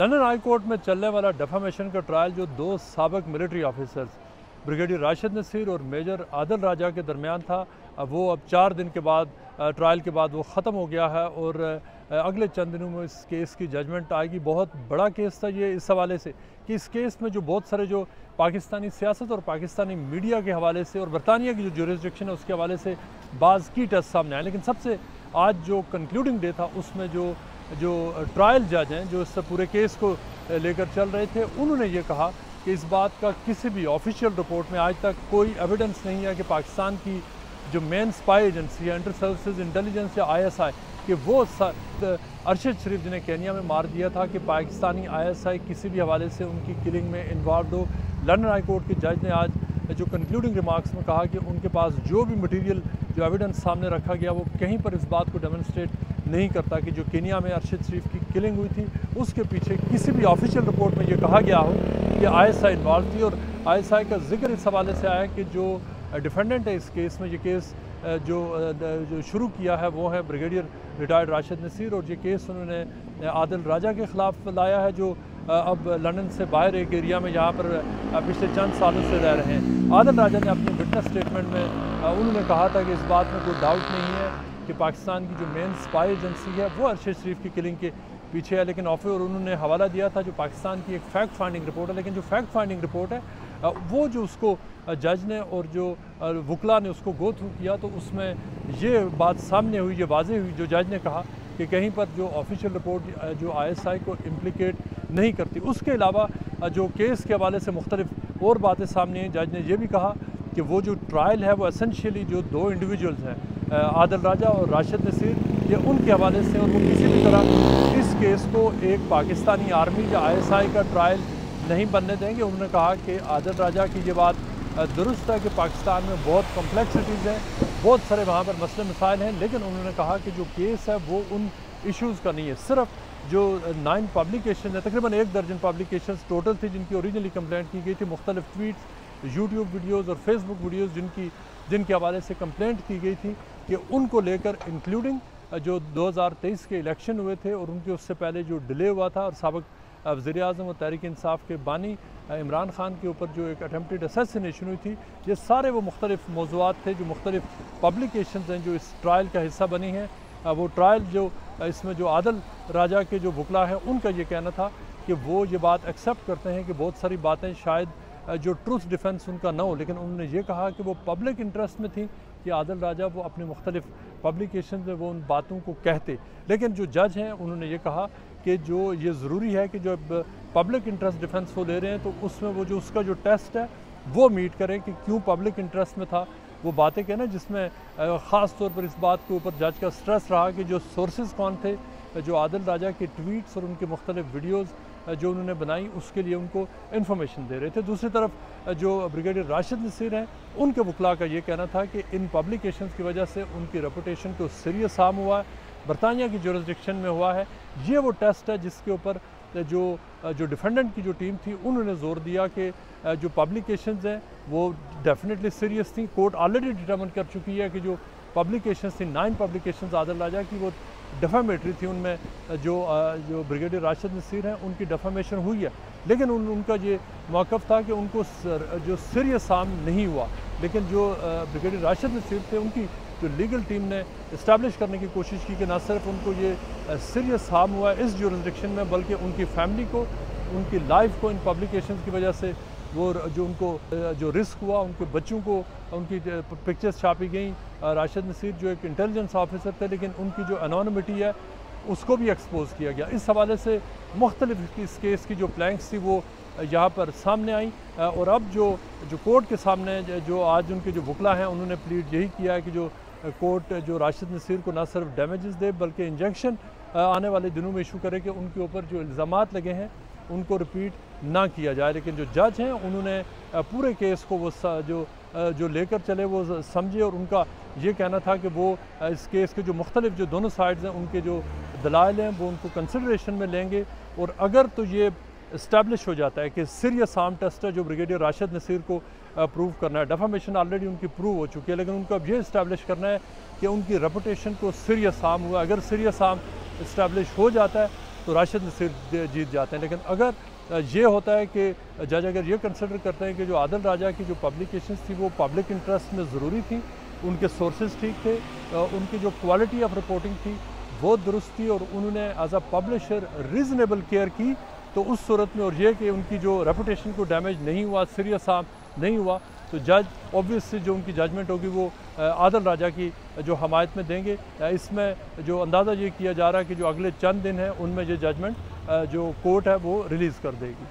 London high court में चलने वाला डिफेमेशन का ट्रायल जो दो साबिक military officers brigadier Rashid Naseer और मेजर आदिल राजा के दरमियान था, वो अब 4 दिन के बाद ट्रायल के बाद वो ख़त्म हो गया है और अगले चंद दिनों में इस केस की जजमेंट आएगी। बहुत बड़ा केस था ये इस हवाले से कि इस केस में जो बहुत सारे जो पाकिस्तानी सियासत और पाकिस्तानी मीडिया के हवाले से और बरतानिया की जो जुरिस्डिक्शन है उसके हवाले से बाज़ की टेस्ट सामने आए, लेकिन सबसे आज जो कंक्लूडिंग डे था उसमें जो ट्रायल जज हैं जो इस पूरे केस को लेकर चल रहे थे, उन्होंने ये कहा कि इस बात का किसी भी ऑफिशियल रिपोर्ट में आज तक कोई एविडेंस नहीं है कि पाकिस्तान की जो मेन स्पाई एजेंसी है इंटर सर्विसेज इंटेलिजेंस या ISI कि वो अरशद शरीफ जिन्हें केनिया में मार दिया था कि पाकिस्तानी ISI किसी भी हवाले से उनकी किलिंग में इन्वॉल्व हो। लंदन हाई कोर्ट के जज ने आज जो कंक्लूडिंग रिमार्क्स में कहा कि उनके पास जो भी मटीरियल जो एविडेंस सामने रखा गया वो कहीं पर इस बात को डेमोन्स्ट्रेट नहीं करता कि जो केनिया में अरशद शरीफ की किलिंग हुई थी उसके पीछे किसी भी ऑफिशियल रिपोर्ट में ये कहा गया हो कि ISI इन्वॉल्व थी। और ISI का जिक्र इस हवाले से आया कि जो डिफेंडेंट है इस केस में, ये केस जो शुरू किया है वो है ब्रिगेडियर रिटायर्ड राशिद नसीर, और ये केस उन्होंने आदिल राजा के ख़िलाफ़ लाया है जो अब लंदन से बाहर एक एरिया में जहाँ पर पिछले चंद सालों से रह रहे हैं। आदिल राजा ने अपने विटनेस स्टेटमेंट में उन्होंने कहा था कि इस बात में कोई डाउट नहीं है कि पाकिस्तान की जो मेन स्पाई एजेंसी है वो अरशद शरीफ की किलिंग के पीछे है, लेकिन और उन्होंने हवाला दिया था जो पाकिस्तान की एक फैक्ट फाइंडिंग रिपोर्ट है, लेकिन जो फैक्ट फाइंडिंग रिपोर्ट है वो जो उसको जज ने और जो वकला ने उसको गो थ्रू किया तो उसमें ये बात सामने हुई, ये वाज़ेह हुई जो जज ने कहा कि कहीं पर जो ऑफिशियल रिपोर्ट जो ISI को इम्प्लिकेट नहीं करती। उसके अलावा जो केस के हवाले से मुख्तलिफ और बातें सामने हैं। जज ने यह भी कहा कि वो जो ट्रायल है वो एसेंशियली जो दो इंडिविजुअल्स हैं आदिल राजा और राशिद नसीर, ये उनके हवाले से और वो किसी भी तरह इस केस को एक पाकिस्तानी आर्मी या ISI का ट्रायल नहीं बनने देंगे। उन्होंने कहा कि आदिल राजा की ये बात दुरुस्त है कि पाकिस्तान में बहुत कॉम्प्लेक्सिटीज़ हैं, बहुत सारे वहाँ पर मसले मसाइल हैं, लेकिन उन्होंने कहा कि जो केस है वो उन इश्यूज़ का नहीं है। सिर्फ जो 9 पब्लिकेशन है, तकरीबन 1 दर्जन पब्लिकेशन टोटल थी जिनकी ओरिजिनली कंप्लेंट की गई थी, मुख्तलिफ ट्वीट्स, यूट्यूब वीडियोज़ और फेसबुक वीडियोज़ जिनके हवाले से कंप्लेंट की गई थी कि उनको लेकर इंक्लूडिंग जो 2023 के इलेक्शन हुए थे और उनके उससे पहले जो डिले हुआ था और साबिक़ वज़ीर-ए-आज़म और तहरीक इंसाफ के बानी इमरान खान के ऊपर जो एक अटेम्प्टेड असैसिनेशन हुई थी, ये सारे वो मुख्तलिफ मौज़ूआत थे जो मुख्तलिफ पब्लिकेशंस हैं जो इस ट्रायल का हिस्सा बनी हैं। वो ट्रायल जो इसमें जो आदिल राजा के जो वकला हैं उनका ये कहना था कि वो ये बात एक्सेप्ट करते हैं कि बहुत सारी बातें शायद जो ट्रूथ डिफेंस उनका ना हो, लेकिन उन्होंने ये कहा कि वो पब्लिक इंटरेस्ट में थी कि आदिल राजा वो अपने मुख्तलिफ पब्लिकेशन में वो उन बातों को कहते। लेकिन जो जज हैं उन्होंने ये कहा कि जो ये ज़रूरी है कि जो पब्लिक इंटरेस्ट डिफेंस वो ले रहे हैं तो उसमें वो जो उसका जो टेस्ट है वो मीट करें कि क्यों पब्लिक इंटरेस्ट में था। वो बातें कहना जिसमें ख़ास तौर पर इस बात के ऊपर जज का स्ट्रेस रहा कि जो सोर्सेज कौन थे, जो आदिल राजा के ट्वीट्स और उनके मुख्तलिफ वीडियोज़ जो उन्होंने बनाई उसके लिए उनको इन्फॉर्मेशन दे रहे थे। दूसरी तरफ जो ब्रिगेडियर राशिद नसीर हैं उनके वकला का ये कहना था कि इन पब्लिकेशंस की वजह से उनकी रेपुटेशन को सीरियस हार्म हुआ है, बरतानिया की जुरिस्डिक्शन में हुआ है। ये वो टेस्ट है जिसके ऊपर जो डिफेंडेंट की जो टीम थी उन्होंने जोर दिया कि जो पब्लिकेशंस हैं वो डेफिनेटली सीरियस थी। कोर्ट ऑलरेडी डिटर्मिन कर चुकी है कि जो पब्लिकेशंस थी 9 पब्लिकेशंस आदिल राजा की वो डिफेमेटरी थी, उनमें जो ब्रिगेडियर राशिद नसीर हैं उनकी डिफेमेशन हुई है, लेकिन उनका ये मौक़िफ़ था कि उनको जो सीरियस हार्म नहीं हुआ। लेकिन जो ब्रिगेडियर राशिद नसीर थे उनकी जो लीगल टीम ने इस्टेब्लिश करने की कोशिश की कि ना सिर्फ उनको ये सीरियस हार्म हुआ है इस जुरिस्डिक्शन में, बल्कि उनकी फैमिली को, उनकी लाइफ को इन पब्लिकेशंस की वजह से वो जो उनको जो रिस्क हुआ, उनके बच्चों को उनकी पिक्चर्स छापी गई। राशिद नसीर जो एक इंटेलिजेंस ऑफिसर थे लेकिन उनकी जो एनोनिमिटी है उसको भी एक्सपोज किया गया। इस हवाले से मुख्तलिफ इस केस की जो प्लैंक्स थी वो यहाँ पर सामने आई और अब जो कोर्ट के सामने जो आज उनके जो वकला हैं उन्होंने प्लीड यही किया है कि जो कोर्ट जो राशिद नसीर को ना सिर्फ डैमेजेस दे बल्कि इंजेक्शन आने वाले दिनों में इशू करे कि उनके ऊपर जो इल्ज़ामात लगे हैं उनको रिपीट ना किया जाए। लेकिन जो जज हैं उन्होंने पूरे केस को वो जो लेकर चले वो समझे और उनका ये कहना था कि वो इस केस के जो मुख्तलिफ जो दोनों साइड्स हैं उनके जो दलाइल हैं वो उनको कंसिडरेशन में लेंगे और अगर तो ये इस्टेब्लिश हो जाता है कि सीरियस हार्म टेस्ट है जो ब्रिगेडियर राशिद नसीर को प्रूव करना है। डिफेमेशन ऑलरेडी उनकी प्रूव हो चुकी है, लेकिन उनको अब ये इस्टेब्लिश करना है कि उनकी रेपुटेशन को सीरियस हार्म हुआ। अगर सीरियस हार्म इस्टेब्लिश हो जाता है तो राशिद नसीर जीत जाते हैं। लेकिन अगर ये होता है कि जज अगर ये कंसिडर करते हैं कि जो आदिल राजा की जो पब्लिकेशंस थी वो पब्लिक इंटरेस्ट में ज़रूरी थी, उनके सोर्सेज ठीक थे, उनकी जो क्वालिटी ऑफ रिपोर्टिंग थी वो दुरुस्त थी और उन्होंने as a publisher reasonable care की, तो उस सूरत में और ये कि उनकी जो रेपुटेशन को डैमेज नहीं हुआ, सीरियस हार्म नहीं हुआ, तो जज ऑब्वियसली जो उनकी जजमेंट होगी वो आदिल राजा की जो हमायत में देंगे। इसमें जो अंदाज़ा ये किया जा रहा है कि जो अगले चंद दिन हैं उनमें ये जजमेंट जो कोर्ट है वो रिलीज़ कर देगी।